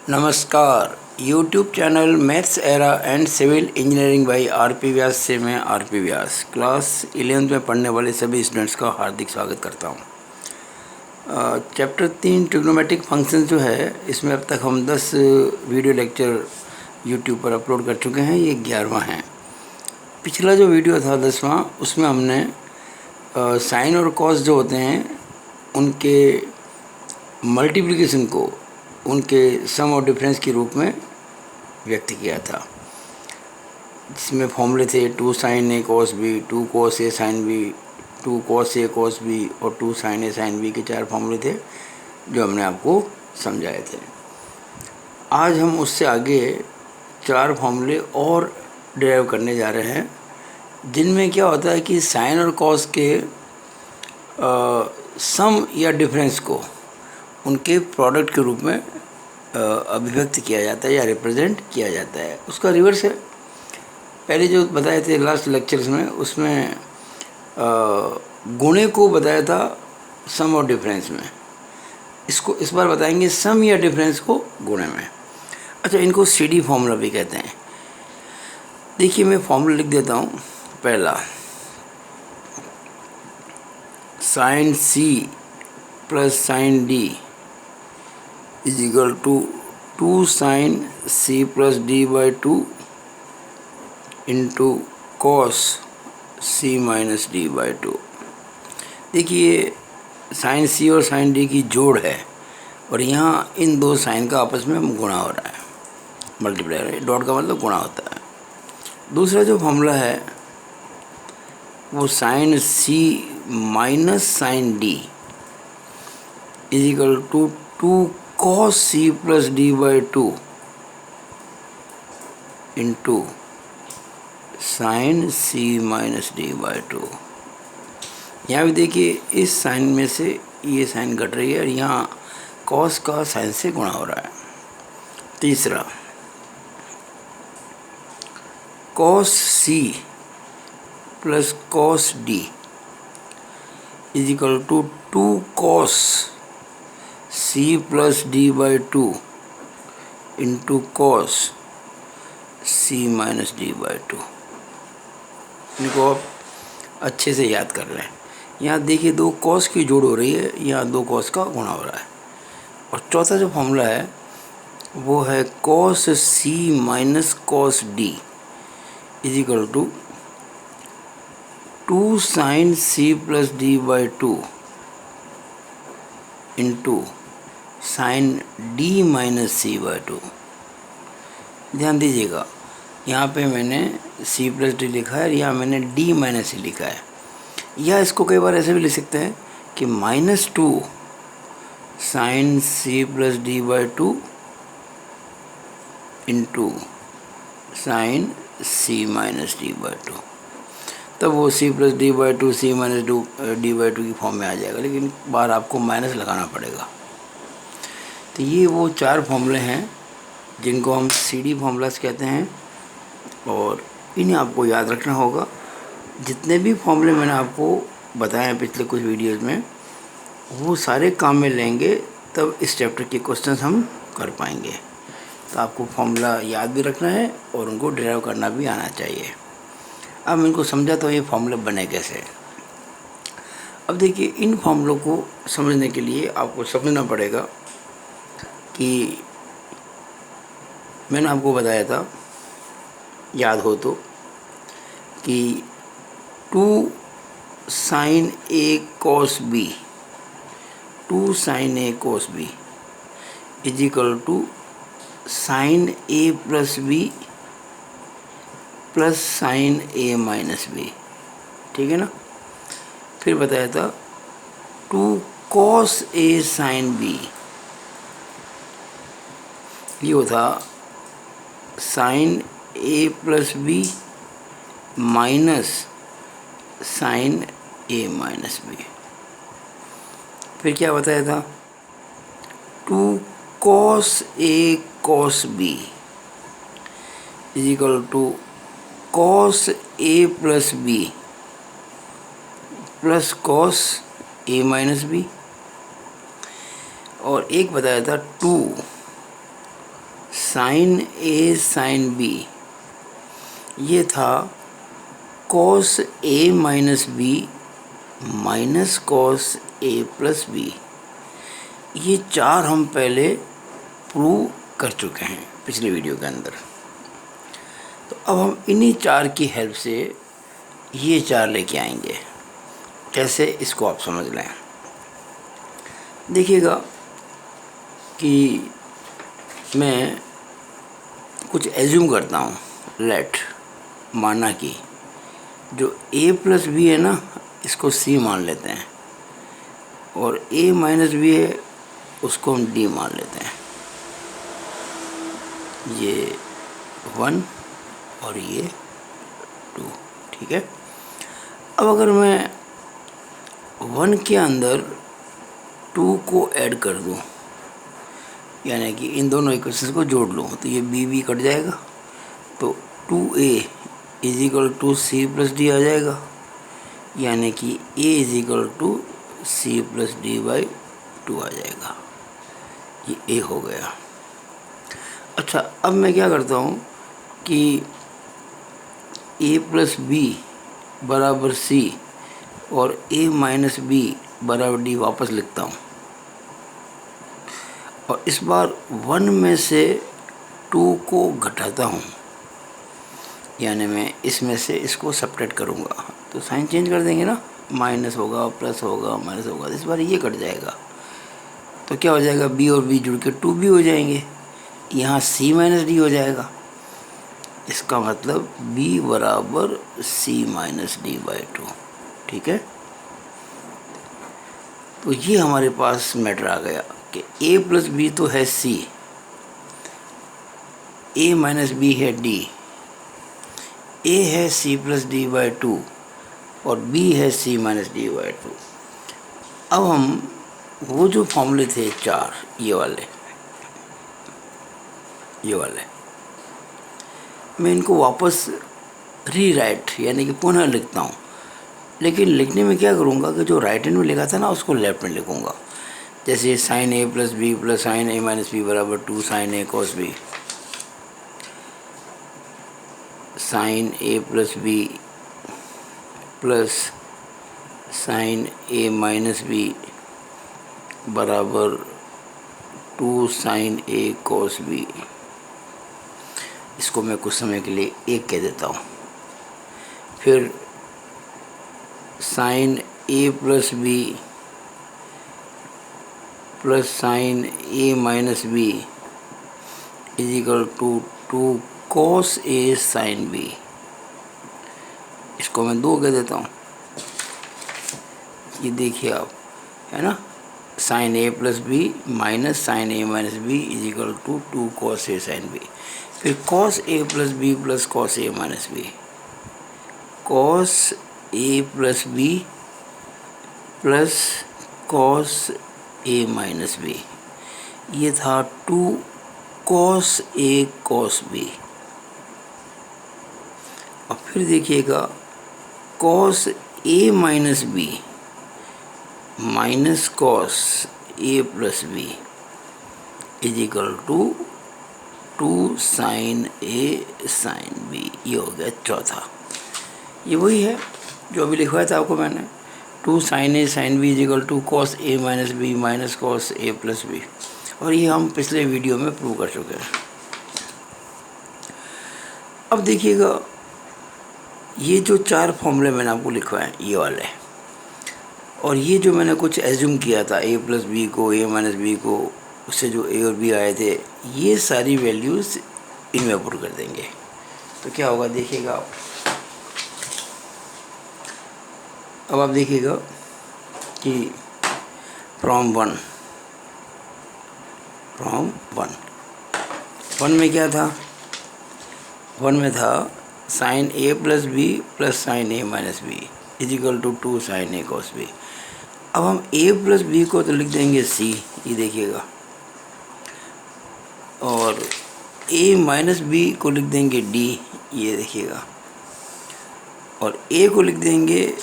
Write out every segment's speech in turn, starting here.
नमस्कार। YouTube channel maths era and civil engineering by R P. Vyas से मैं आर.पी. व्यास class 11th में पढ़ने वाले सभी स्टूडेंट्स का हार्दिक स्वागत करता हूँ। चैप्टर 3 ट्रिग्नोमेट्रिक फंक्शन जो है, इसमें अब तक हम 10 वीडियो लेक्चर YouTube पर अपलोड कर चुके हैं। ये 11वां है। पिछला जो वीडियो था 10वां, उसमें हमने साइन और कॉस जो होते हैं उनके मल्टीप्लिकेशन को उनके सम और डिफरेंस के रूप में व्यक्त किया था, जिसमें फॉर्मूले थे 2 sin a cos b, 2 cos a sin b, 2 cos a cos b और 2 sin a sin b के 4 फॉर्मूले थे जो हमने आपको समझाए थे। आज हम उससे आगे 4 फॉर्मूले और डिराइव करने जा रहे हैं, जिनमें क्या होता है कि साइन और कॉस के सम या डिफरेंस को उनके प्रोडक्ट के रूप में अभिव्यक्त किया जाता है या रिप्रेजेंट किया जाता है। उसका रिवर्स है। पहले जो बताए थे लास्ट लेक्चर्स में, उसमें गुणे को बताया था सम और डिफरेंस में। इसको इस बार बताएंगे सम या डिफरेंस को गुणे में। अच्छा, इनको सीडी फॉर्मूला भी कहते हैं। देखिए, मैं फॉर्मूला लिख देता हूँ। पहला, sine C plus sine D is equal to 2 sin c plus D by 2 into cos c minus D by 2। देखिए, साइन सी और साइन डी की जोड़ है और यहाँ इन दो साइन का आपस में गुणा हो रहा है, मल्टीप्लाई है। डॉट का मतलब गुणा होता है। दूसरा जो फॉर्मूला है वो sine C minus sine D is equal to 2 cos c plus D by 2 into sine C minus D by 2। यहाँ भी देखिए, इस साइन में से ये साइन घट रही है और यहाँ cos का साइन से गुणा हो रहा है। तीसरा, cos c plus cos d is equal to 2 cos c plus D by 2 into cos c minus D by 2। इनको आप अच्छे से याद कर लें। यहाँ देखिए, 2 कॉस की जोड़ हो रही है, यहाँ 2 कॉस का गुणा हो रहा है। और चौथा जो फॉर्मूला है वो है cos c minus cos D is equal to 2 sine c plus D by 2 into sine d minus C by 2। ध्यान दीजिएगा, यहाँ पे मैंने c प्लस डी लिखा है और यहाँ मैंने d माइनस सी लिखा है। या इसको कई बार ऐसे भी लिख सकते हैं कि -2 sine c plus D by 2 into sine c minus D by 2। तब वो c plus D by 2 c minus D by 2 की फॉर्म में आ जाएगा, लेकिन बार आपको माइनस लगाना पड़ेगा। तो ये वो 4 फॉर्मूले हैं जिनको हम सीडी फॉर्मूलास कहते हैं और इन्हें आपको याद रखना होगा। जितने भी फॉर्मूले मैंने आपको बताए हैं पिछले कुछ वीडियोस में, वो सारे काम में लेंगे तब इस चैप्टर के क्वेश्चंस हम कर पाएंगे। तो आपको फॉर्मूला याद भी रखना है और उनको डिराइव करना भी आना चाहिए। अब इनको समझा तो ये फॉर्मूले बने कैसे। अब देखिए, इन फॉर्मूलों को समझने के लिए आपको समझना पड़ेगा कि मैंने आपको बताया था, याद हो तो, कि 2 sin a cos b 2 sin a cos b is equal to sine a plus b plus sine a minus b। ठीक है ना। फिर बताया था 2 cos a sin b, ये था sine a plus B minus sine a minus b. फिर क्या बताया था 2 cos a cos b is equal to cos a plus b plus cos a minus b। और एक बताया था 2 साइन ए साइन बी, ये था cos A minus B minus cos A plus B. ये चार हम पहले प्रूव कर चुके हैं पिछले वीडियो के अंदर। तो अब हम इन्हीं चार की हेल्प से ये चार लेके आएंगे। कैसे, इसको आप समझ लें। देखिएगा कि मैं कुछ एज्यूम करता हूँ। लेट, माना कि जो a प्लस बी है ना, इसको c मान लेते हैं, और a माइनस बी है उसको हम d मान लेते हैं। ये 1 और ये 2, ठीक है। अब अगर मैं 1 के अंदर 2 को ऐड कर दूं, यानी कि इन दोनों इक्वेशंस को जोड़ लूँ, तो ये b कट जाएगा, तो 2a is equal to c plus d आ जाएगा, यानी कि a is equal to c plus D by 2 आ जाएगा। ये a हो गया। अच्छा, अब मैं क्या करता हूँ कि a प्लस बी बराबर c और a माइनस बी बराबर d वापस लिखता हूँ, और इस बार 1 में से 2 को घटाता हूँ, यानी मैं इसमें से इसको सब्ट्रैक्ट करूँगा। तो साइन चेंज कर देंगे ना, माइनस होगा, प्लस होगा, माइनस होगा, इस बार ये कट जाएगा। तो क्या हो जाएगा, b और b जुड़ के 2b हो जाएंगे, यहाँ c माइनस डी हो जाएगा। इसका मतलब b बराबर c माइनस डी बाई 2, ठीक है। तो ये हमारे पास मैटर आ गया कि a प्लस बी तो है c, a माइनस बी है d, a है c प्लस डी बाई 2 और b है c माइनस डी बाई 2। अब हम वो जो फॉर्मूले थे चार, ये वाले मैं इनको वापस रीराइट यानी कि पुनः लिखता हूँ। लेकिन लिखने में क्या करूँगा कि जो राइट हैंड में लिखा था ना, उसको लेफ्ट में लिखूँगा। जैसे साइन ए प्लस बी प्लस साइन ए माइनस बी बराबर 2 sine A cos B, sign A plus B plus sine A minus B बराबर 2 साइन ए कॉस बी। इसको मैं कुछ समय के लिए एक कह देता हूँ। फिर sine A plus B plus sine A minus B is equal to 2 cos A sine b. इसको मैं 2 कह देता हूँ। ये देखिए आप, है ना, sine A plus B minus sine A minus B is equal to 2 cos A sine b. फिर कॉस ए प्लस बी प्लस कॉस ए माइनस बी, कॉस ए प्लस बी प्लस कॉस ए माइनस बी, ये था 2 कॉस ए कॉस बी। और फिर देखिएगा cos A minus B minus cos A plus b is equal to 2 sine A sine b. ये हो गया चौथा। ये वही है जो अभी लिखवाया था आपको मैंने, 2 sine A sine B is equal to cos A minus B minus cos A plus B. और ये हम पिछले वीडियो में प्रूव कर चुके हैं। अब देखिएगा, ये जो चार फॉर्मूले मैंने आपको लिखवाए ये वाले, और ये जो मैंने कुछ एज्यूम किया था a प्लस बी को, a माइनस बी को, उससे जो a और b आए थे, ये सारी वैल्यूज़ इनमें पुट कर देंगे। तो क्या होगा देखिएगा आप। अब आप देखिएगा कि फ्रॉम वन में क्या था, 1 में था sine A plus B plus sine A minus B is equal to 2 sine A cos B. अब हम a प्लस बी को तो लिख देंगे c, ये देखिएगा, और a माइनस बी को लिख देंगे d, ये देखिएगा, और a को लिख देंगे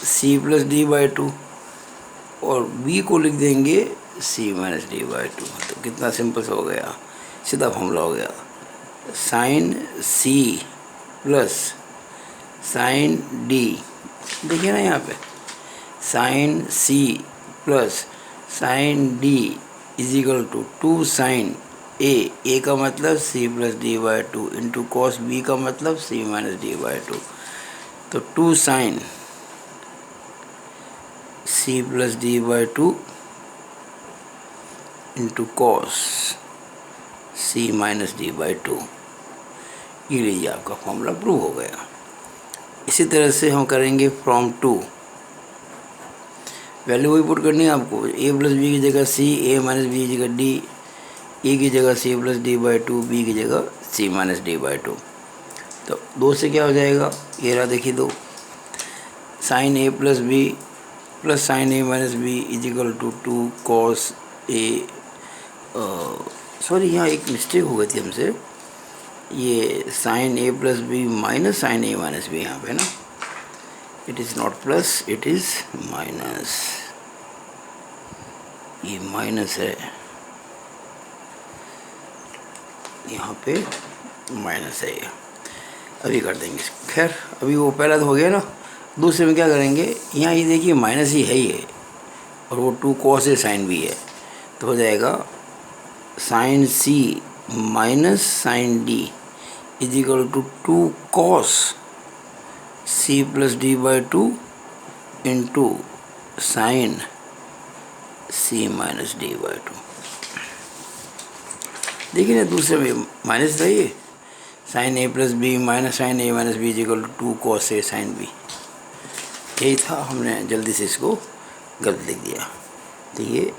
c प्लस डी बाई 2 और b को लिख देंगे c माइनस डी बाई 2। तो कितना सिंपल हो गया, सीधा फॉर्मूला हो गया, साइन सी प्लस साइन डी। देखिए ना यहाँ पे sine C plus sine D is equal to 2 sine a का मतलब c plus D by two into cos b का मतलब c minus D by two. तो 2 sine C plus D by two into cos C minus D by two, ये लीजिए आपका formula prove हो गया। इसी तरह से हम करेंगे फ्रॉम टू, वैल्यू वही पुट करनी है आपको, ए प्लस बी की जगह सी, ए माइनस बी की जगह डी, ए की जगह C plus D by two, B की जगह C minus D by two. तो 2 से क्या हो जाएगा, ये रहा देखिए 2, sine A plus B plus sine A minus B is equal to 2 cos A, sorry यहाँ एक मिस्टेक हो गई थी हमसे, ये साइन ए प्लस बी माइनस साइन ए माइनस बी यहाँ पे ना, it is not plus it is minus, ये माइनस है यहाँ पे, माइनस है ये, अभी कर देंगे। खैर अभी वो पहला तो हो गया ना, दूसरे में क्या करेंगे, यहाँ ये देखिए माइनस ही है ये, और वो 2 कॉस ए साइन बी है, तो हो जाएगा sine C minus sine D is equal to 2 cos C plus D by two into sine C minus D by two. देखिए ना दूसरे में माइनस था ये, sine A plus B minus sine A minus B is equal to 2 cos A sine B, यही था, हमने जल्दी से इसको गलत लिख दिया, तो ये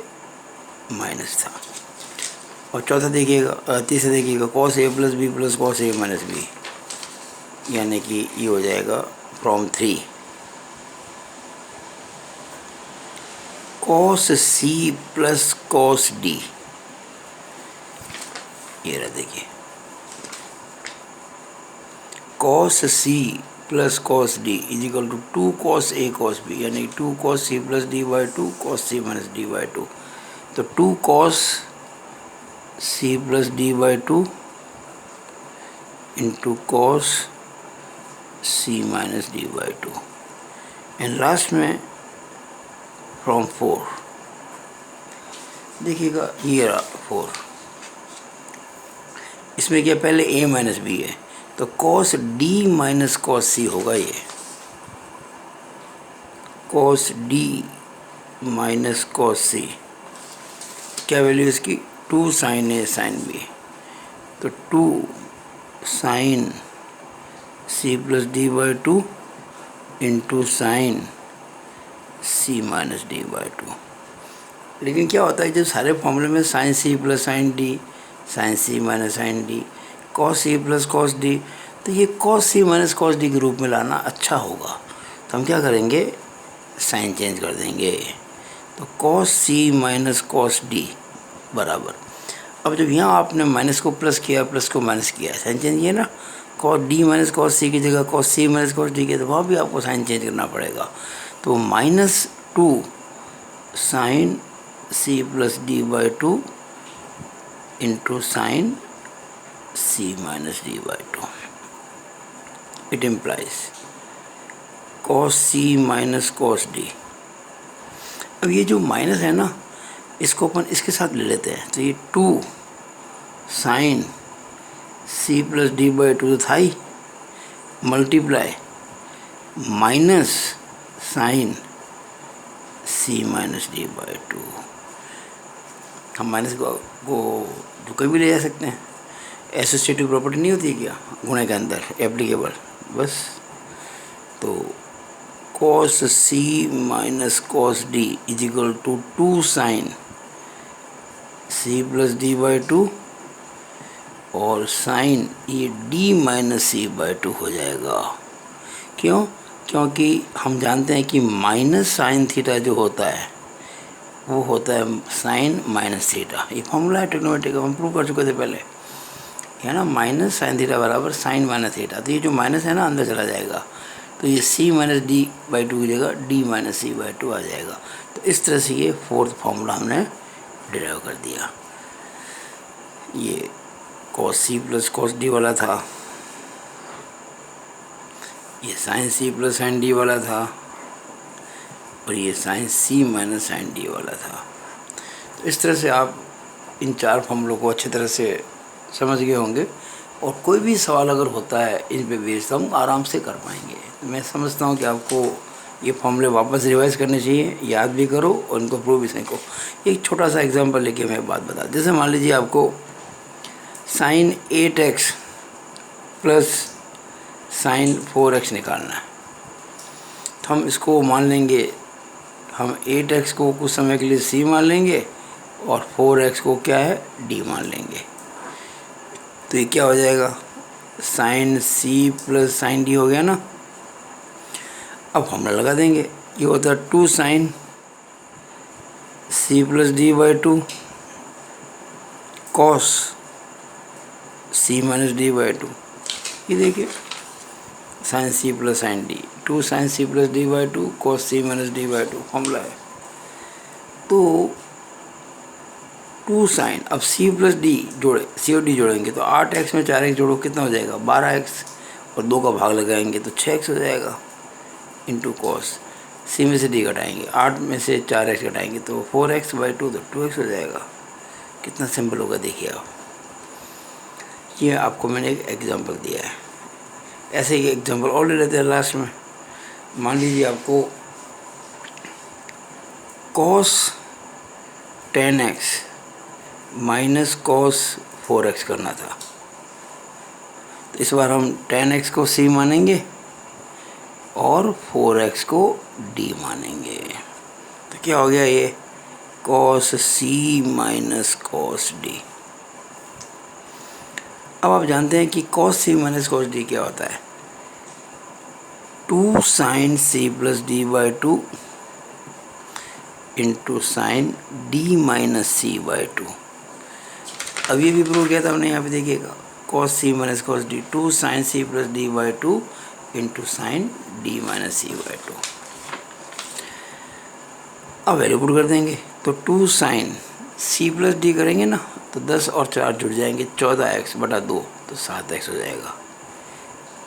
माइनस था। और चौथा देखिएगा, तीसरा देखिएगा, कॉस ए प्लस बी प्लस कॉस ए माइनस बी, यानी कि ये हो जाएगा from 3 cos C plus cos D, ये रहा देखिए cos C plus cos D is equal to 2 cos A cos B, यानी 2 cos C plus D by two cos C minus D by two. तो 2 cos C plus D by two into cos C minus D by to, and last में from 4, देखिएगा ये रहा 4, इसमें क्या पहले ए minus B है, तो कॉस डी माइनस कॉस सी होगा, ये कॉस डी माइनस कॉस सी, क्या वैल्यू इसकी 2 साइन ए साइन बी, तो 2 sine C plus D by two into sine C minus D by two. लेकिन क्या होता है जब सारे फॉर्मूले में साइन सी प्लस साइन डी, साइन सी माइनस साइन डी, कॉस सी प्लस कॉस डी, तो ये कॉस सी माइनस कॉस डी के रूप में लाना अच्छा होगा। तो हम क्या करेंगे, साइन चेंज कर देंगे, तो कॉस सी माइनस कॉस डी बराबर, अब जब यहाँ आपने माइनस को प्लस किया प्लस को माइनस किया, साइन चेंज किया ना, कॉस डी माइनस कॉस सी की जगह कॉस सी माइनस कॉस डी के, तो वहाँ भी आपको साइन चेंज करना पड़ेगा। तो -2 sine C plus D by two into sine C minus D by two, it implies cos C minus cos D. अब ये जो माइनस है ना, इसको अपन इसके साथ ले लेते हैं, तो ये 2 sine C plus D by two था ही, multiply minus sine C minus D by two. हम माइनस को जो कभी भी ले जा सकते हैं, एसोसिएटिव प्रॉपर्टी नहीं होती है क्या गुणे के अंदर एप्लीकेबल, बस। तो cos C minus cos D is equal to 2 sine C plus D by two और साइन ये D minus C by two हो जाएगा। क्यों? क्योंकि हम जानते हैं कि माइनस साइन थीटा जो होता है वो होता है साइन माइनस थीटा। ये फॉर्मूला है ट्रिग्नोमेट्री का, हम प्रूव कर चुके थे पहले, है ना। माइनस साइन थीटा बराबर साइन माइनस थीटा। तो ये जो माइनस है ना अंदर चला जाएगा, तो ये c minus D by two की जगह d minus C by two आ जाएगा। तो इस तरह से ये फोर्थ फॉर्मूला हमने डिराइव कर दिया। ये कॉस सी प्लस कॉस डी वाला था, ये साइन सी प्लस साइन डी वाला था, और ये साइन सी माइनस साइन डी वाला था। तो इस तरह से आप इन चार फॉर्मूलों को अच्छी तरह से समझ गए होंगे, और कोई भी सवाल अगर होता है इन पे बेस्ड हम आराम से कर पाएंगे। मैं समझता हूँ कि आपको ये फॉर्मूले वापस रिवाइज करने चाहिए, याद भी करो और इनको प्रूव भी सीखो। एक छोटा सा एग्जांपल लेके मैं बात बता, जैसे मान लीजिए आपको sign 8x plus sign 4x निकालना है, तो हम इसको मान लेंगे, हम 8x को कुछ समय के लिए c मान लेंगे और 4x को क्या है d मान लेंगे। तो ये क्या हो जाएगा, sine c plus sine d हो गया ना। अब फॉर्मूला लगा देंगे, ये होता है 2 sine c plus D by 2 cos c minus D by 2। ये देखिए sine c plus sine d, 2 sine c plus D by 2 cos c minus D by 2 formula है। तो 2 साइन, अब c प्लस डी जोड़े, c और d जोड़ेंगे तो 8x में 4x जोड़ो कितना हो जाएगा 12x, और 2 का भाग लगाएंगे तो 6x हो जाएगा, इंटू कॉस c में से d घटाएंगे, 8 में से 4x घटाएंगे तो 4x बाई 2 तो 2x हो जाएगा। कितना सिंपल होगा देखिए आप। ये आपको मैंने एक एग्जांपल दिया है, ऐसे ही एग्जांपल और ले लेते हैं लास्ट में। मान लीजिए आपको cos 10x minus cos 4x करना था, तो इस बार हम 10x को c मानेंगे और 4x को d मानेंगे। तो क्या हो गया ये cos c minus cos d। अब आप जानते हैं कि cos c minus cos d क्या होता है, 2 sine c plus D by 2 into sine d minus c by 2। अब ये भी प्रूव किया था हमने, यहाँ पे देखिएगा cos c minus cos d, 2 sine c plus D by 2 into sine d minus c by 2। अब वैल्यू पुट कर देंगे, तो 2 साइन c प्लस डी करेंगे ना तो 10 और 4 जुड़ जाएंगे, 14x बटा 2 तो 7x हो जाएगा,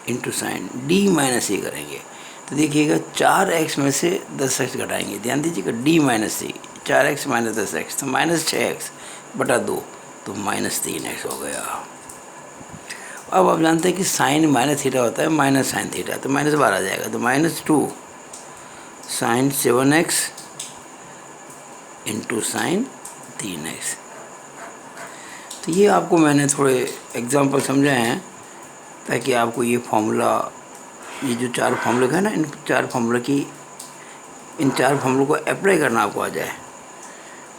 into sine d minus c करेंगे तो देखिएगा 4x में से 10x घटाएंगे, ध्यान दीजिएगा d minus c, 4x minus 10x तो माइनस 6x बटा 2 तो माइनस 3x हो गया। अब आप जानते हैं कि साइन माइनस थीटा होता है माइनस साइन थीटा, तो माइनस 12 आ जाएगा, तो minus 2 sign 7x into sine 3x। तो ये आपको मैंने थोड़े एग्जांपल समझाए हैं ताकि आपको ये फॉर्मूला, ये जो 4 फॉर्मूले हैं ना, इन 4 फॉर्मूलों को अप्लाई करना आपको आ जाए।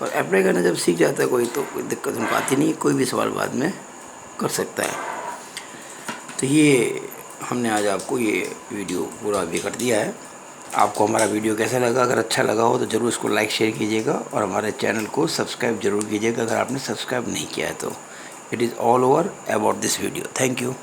और अप्लाई करना जब सीख जाता है कोई तो कोई दिक्कत उनको आती नहीं, कोई भी सवाल बाद में कर सकता है। तो ये हमने आज आपको ये वीडियो पूरा अभी कर दिया है। आपको हमारा वीडियो कैसा लगा, अगर अच्छा लगा हो तो ज़रूर इसको लाइक शेयर कीजिएगा और हमारे चैनल को सब्सक्राइब जरूर कीजिएगा अगर आपने सब्सक्राइब नहीं किया है तो। It is all over about this video. Thank you.